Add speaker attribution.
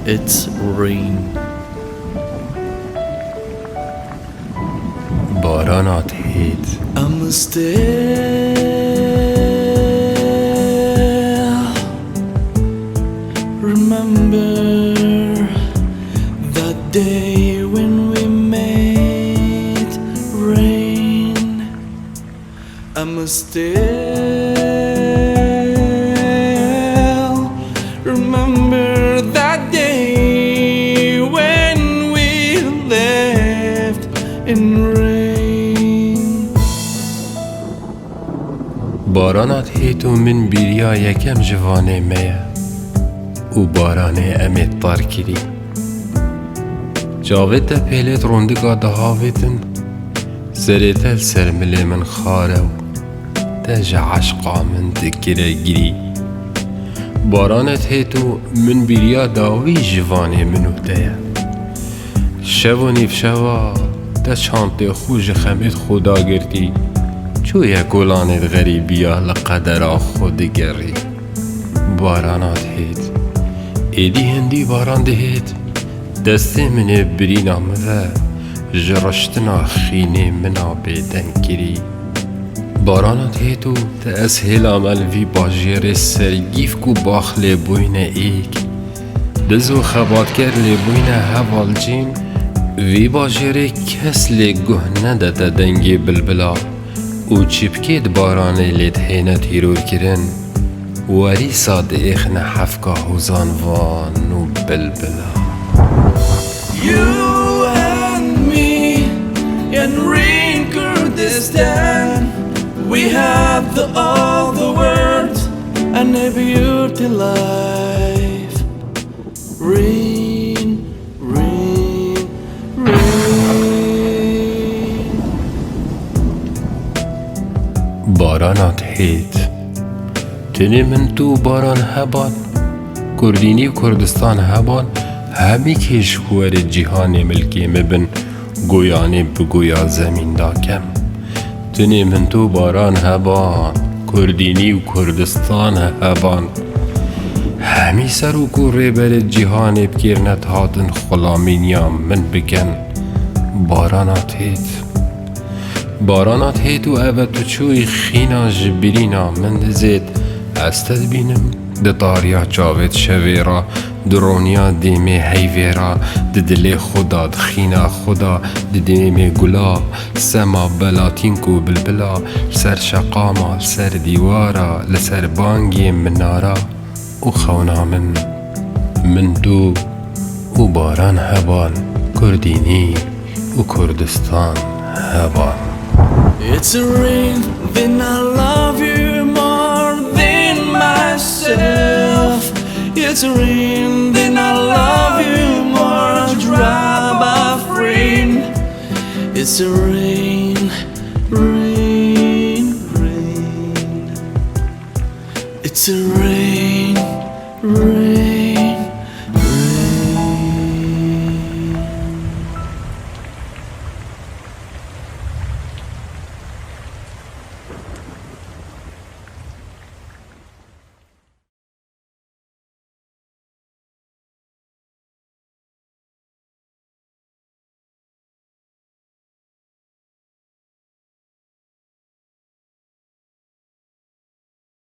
Speaker 1: It's rain.
Speaker 2: بارانات هيت.
Speaker 1: I'm still remember that day when we made rain. I'm still remember that day when we left in rain.
Speaker 2: بارانات هيت و من بیریا یکم جوانه میه و بارانه امید طار کری جاوید ده پیلت روندگا ده هاویتن سریت السر ملی من خاره و ده عشقا من دکره گری بارانت هيت و من بیریا داوی جوانه منو ده شو و نیف شوا ده چانت خوش خمید خدا گردی چویا گلانت غریبیا لقدر خود گری بارانات هيت ایدی هندی باران دهید دسته من برینا مذا جرشتنا خینه منا بیدن کری بارانات هیتو تا اسهل عمل وی باجیر سرگیف کو باخ لیبوین ایک دزو خبات کر لیبوین هوال جیم وی باجیر کس لیگوه ندتا دنگی بلبلا او چیپکید بارانه لید هینه تیرور کرن واری صاد اخنا حفکا هوزان وان و بلبلا
Speaker 1: You and me in Rain Kurdistan, we have all the world and a beauty life. Rain, rain, rain.
Speaker 2: بارانات هیت تنی من تو باران هبان کردینی و کردستان هبان همی کشور جهان ملکی مبن گویانی بگویا زمین داکم تنی من تو باران هبان کردینی و کردستان هبان همی سر و کوره بر جهان بکرنت هاتن خلامینیا من بکن بارانات هیت بارانات هیت و اوه تو چوی خینا جبرینا من دزید استد بینم ده داریا جاوید شویرا درونیا دیمه هیویرا ده دل خدا ده خینا خدا ده دیمه گلا سما بلاتین کو بلبلا سر شقاما سر دیوارا لسر بانگی منارا و خونا من دو و باران هبان کردینی و کردستان هبان
Speaker 1: It's a rain, then I love you more than myself. It's a rain, then I love you more. Drop of rain. It's a rain, rain, rain. It's a rain, rain.